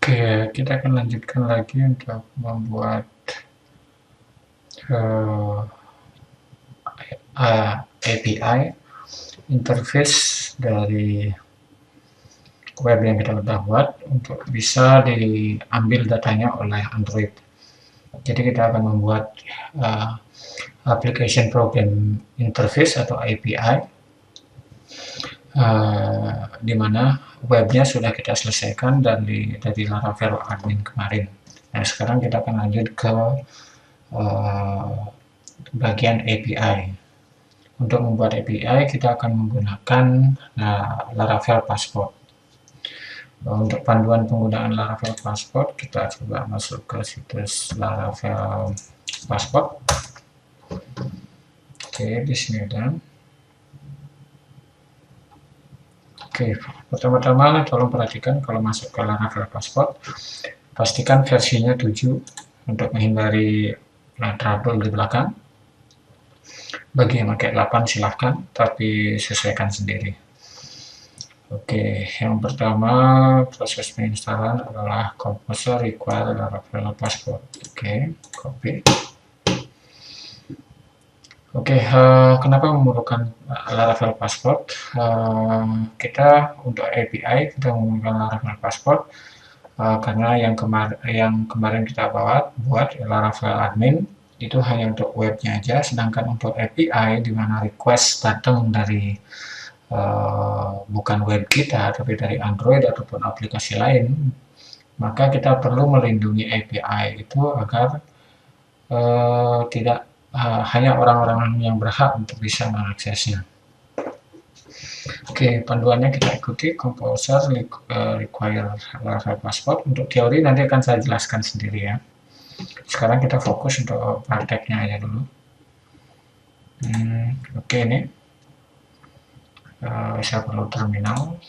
Oke, kita akan lanjutkan lagi untuk membuat API interface dari web yang kita sudah buat untuk bisa diambil datanya oleh Android. Jadi kita akan membuat application program interface atau API di mana webnya sudah kita selesaikan dari Laravel admin kemarin. Nah, sekarang kita akan lanjut ke bagian API. Untuk membuat API kita akan menggunakan Laravel Passport. Untuk panduan penggunaan Laravel Passport kita coba masuk ke situs Laravel Passport. Oke, di sini ada. Oke, pertama-tama tolong perhatikan kalau masuk ke Laravel Passport, pastikan versinya 7 untuk menghindari trouble di belakang. Bagi yang pakai 8 silahkan, tapi sesuaikan sendiri. Oke, yang pertama proses penginstalan adalah Composer require Laravel Passport. Oke, copy. Oke, kenapa memerlukan Laravel Passport? Kita untuk API kita menggunakan Laravel Passport karena yang kemarin kita buat Laravel admin itu hanya untuk webnya aja, sedangkan untuk API di mana request datang dari bukan web kita tapi dari Android ataupun aplikasi lain, maka kita perlu melindungi API itu agar tidak hanya orang-orang yang berhak untuk bisa mengaksesnya. Oke, panduannya kita ikuti. Composer require Laravel Passport. Untuk teori nanti akan saya jelaskan sendiri ya. Sekarang kita fokus untuk prakteknya aja dulu. Oke, ini saya perlu terminal.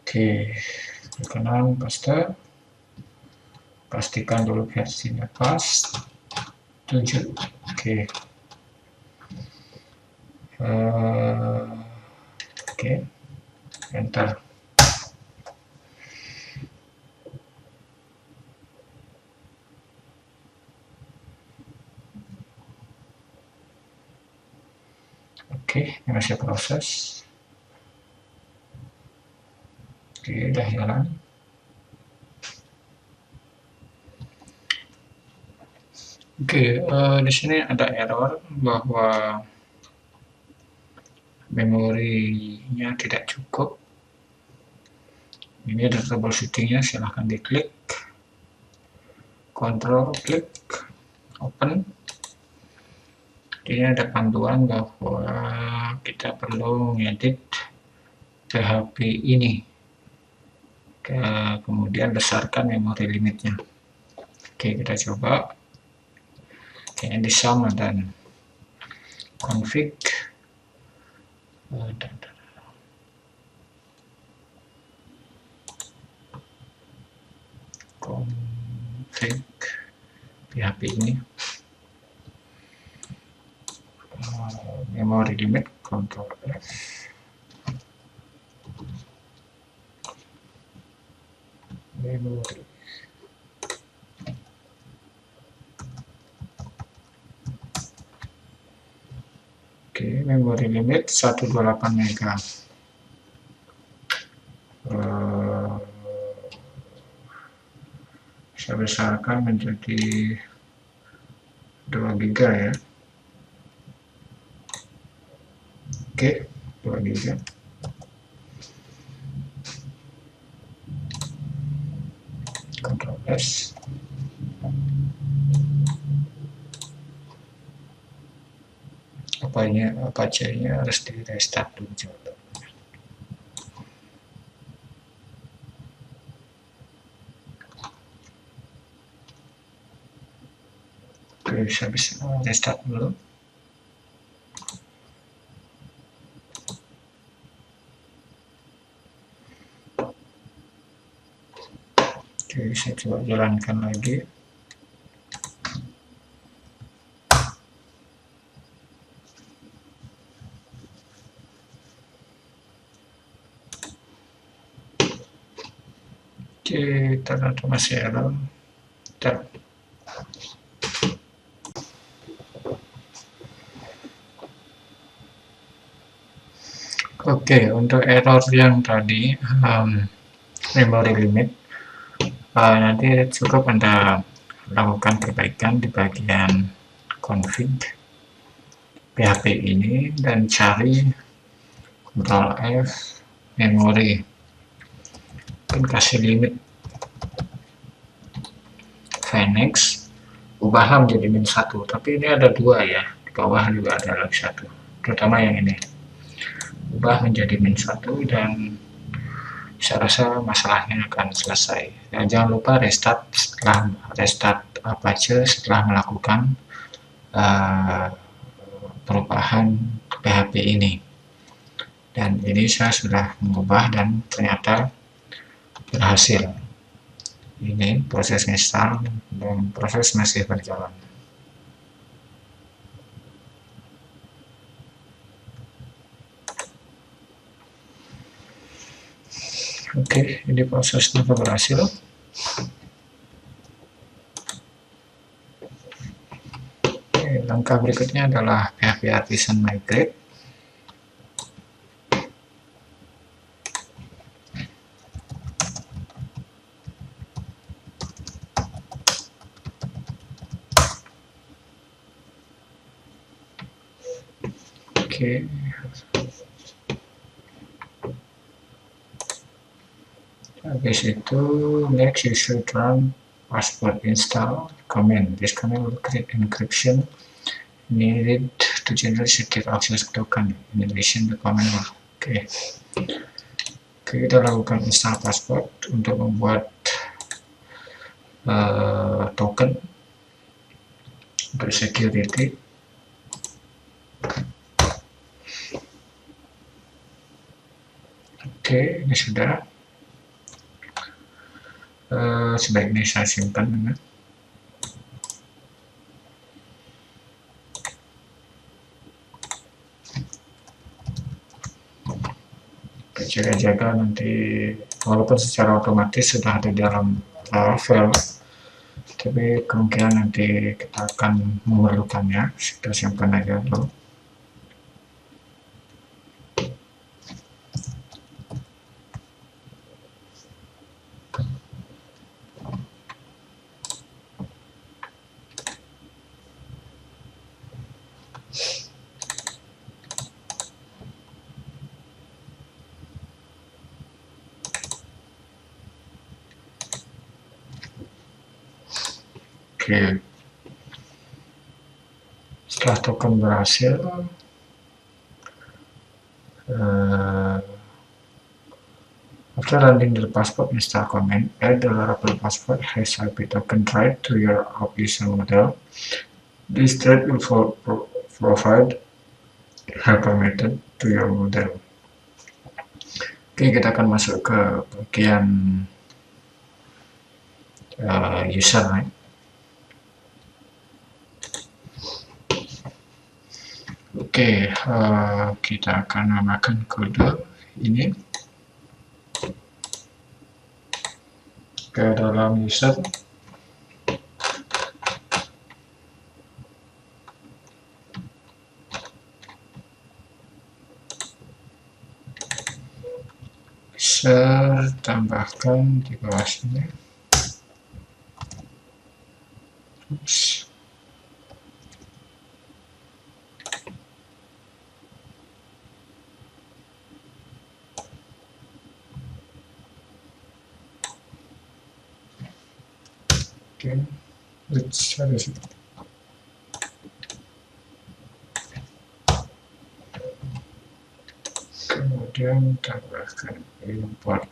Oke, ke kanan paste. Pastikan dulu versinya pas. 7. Oke. Oke. Enter. Oke, ini masih proses. Oke, udah jalan. Oke, di sini ada error bahwa memorinya tidak cukup. Ini ada troubleshootingnya, silahkan diklik, Ctrl klik, open. Ini ada panduan bahwa kita perlu mengedit PHP ini, kemudian besarkan memori limitnya. Oke, kita coba. Oke, di sama dan config. Config PHP ini. Memory limit, Ctrl F. Memory. Oke, memory limit 128 MB. Saya besarkan menjadi 2 GB ya. Oke, 2 GB. Ctrl S. Apache-nya harus di restart dulu. Oke, saya bisa restart dulu. Oke, saya coba jalankan lagi. ternyata masih error. Oke, untuk error yang tadi memory limit, nanti cukup Anda lakukan perbaikan di bagian config PHP ini dan cari Ctrl F memori, mungkin kasih limit Phoenix, ubahlah menjadi -1, tapi ini ada 2 ya, di bawah juga ada lagi 1, terutama yang ini, ubah menjadi -1 dan saya rasa masalahnya akan selesai. Dan jangan lupa restart Apache setelah melakukan perubahan PHP ini. Dan ini saya sudah mengubah dan ternyata berhasil. Ini proses install dan proses masih berjalan. Oke, ini prosesnya berhasil. Oke, langkah berikutnya adalah PHP Artisan migrate. Oke. Habis itu, next you should run password install command. This command will create encryption needed to generate secure access token. In addition, the command will Oke, kita lakukan install password untuk membuat token untuk security. Oke, ini sudah. Sebaiknya saya simpan ya. Jaga-jaga nanti, walaupun secara otomatis sudah ada di dalam file, tapi kemungkinan nanti kita akan memerlukannya. Kita simpan aja dulu. Oke, setelah token berhasil, after running the password install command, add the variable password has IP token thread to your official model. This thread will provide helper method to your model. Oke, kita akan masuk ke bagian user. Oke, kita akan namakan kode ini ke dalam user. User tambahkan di bawah sini. Oops. Oke, ada sih. Kemudian tambahkan import.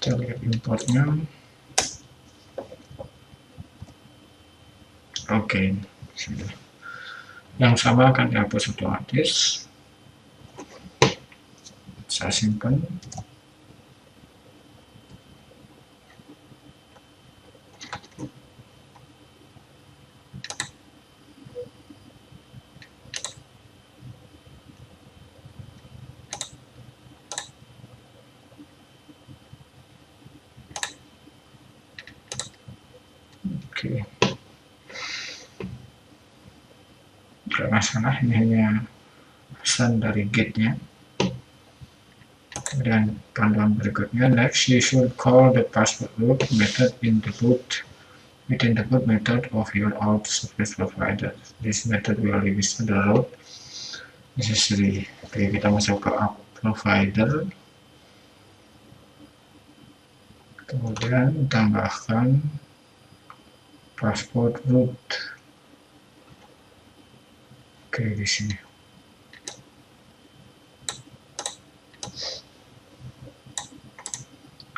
Kita lihat importnya. Oke, sudah. Yang sama akan dihapus otomatis. Saya simpan. Oke, nggak masalah, ini hanya pesan dari gate-nya. Kemudian panduan berikutnya, next you should call the password root method within the boot method of your out service provider. This method will register the root necessary. Oke, kita masuk ke out provider, kemudian tambahkan password root. Oke, di sini.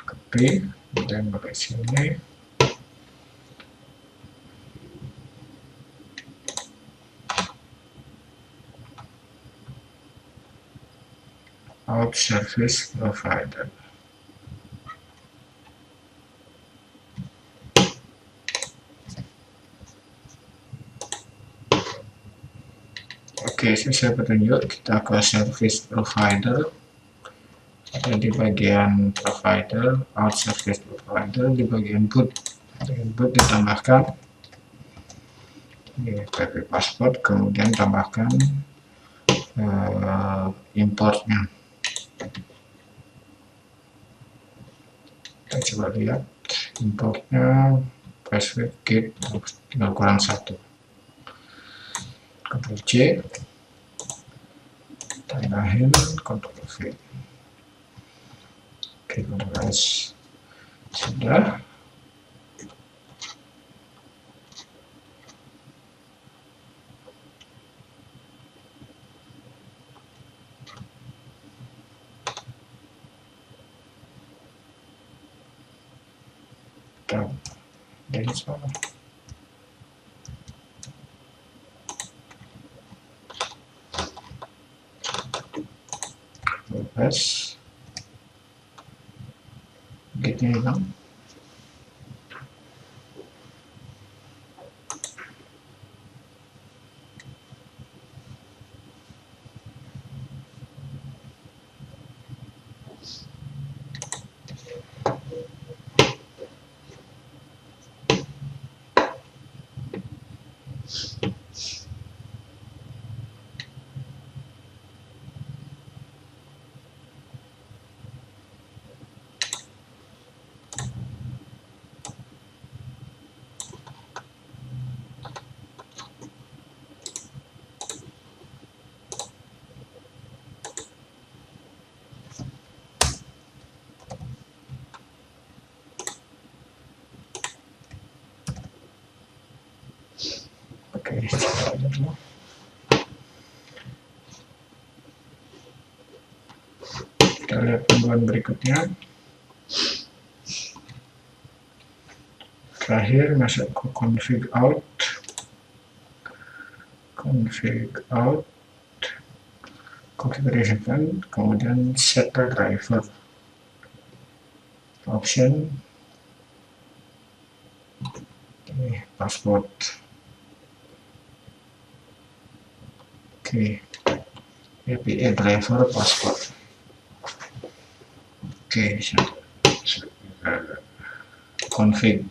Copy, kemudian pakai sini. Out service provider. Oke, selesai petunjuk, kita ke service provider. Ada di bagian provider, out service provider, di bagian boot. Di boot ditambahkan PP password, kemudian tambahkan importnya. Kita coba lihat importnya, password git tinggal kurang 1. Ctrl C, tambahin, Ctrl V. Oke, Ctrl S. Sudah. Dari sana. Bebas. Gitnya hilang. Oke, coba dulu. Kita lihat panduan berikutnya. Terakhir masuk ke config out, configuration, kemudian set the driver option, password. Oke, API driver password. Oke, config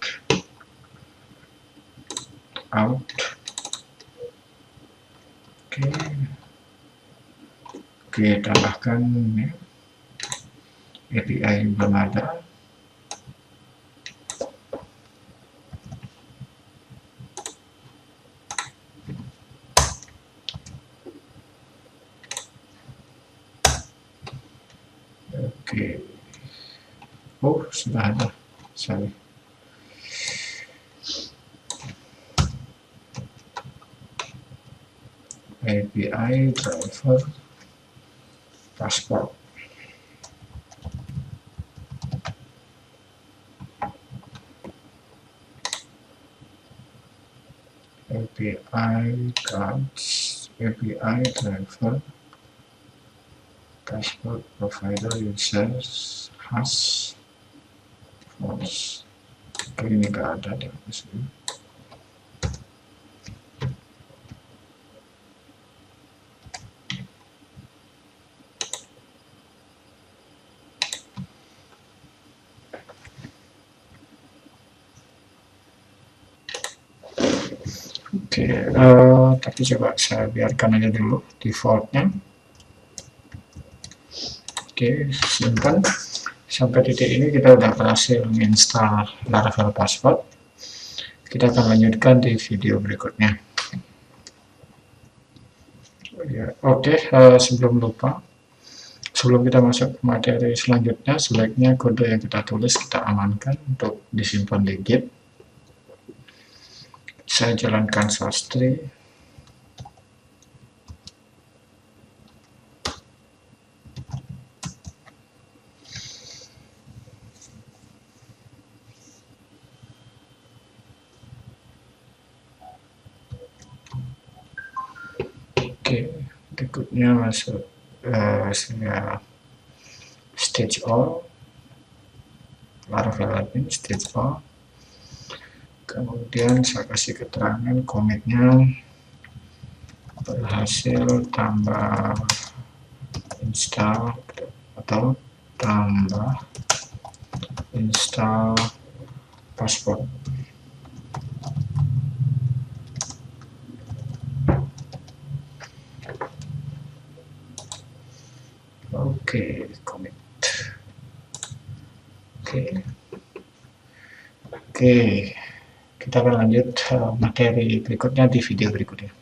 out. Oke, tambahkan API belum ada. Oke, oh sudah ada, sorry. API driver password. API cards, API driver password provider users has false. Oke, ini nggak ada di sini. Oke, tapi coba saya biarkan aja dulu defaultnya. Oke, simpan. Sampai titik ini kita sudah berhasil menginstal Laravel Passport. Kita akan lanjutkan di video berikutnya. Oke, sebelum lupa, sebelum kita masuk ke materi selanjutnya, sebaiknya kode yang kita tulis kita amankan untuk disimpan di Git. Saya jalankan source tree. Oke, berikutnya masuk saya stage all, Laravel admin stage all. Kemudian saya kasih keterangan commit-nya berhasil tambah install atau tambah install Passport. Oke, commit. Oke, kita akan lanjut materi berikutnya di video berikutnya.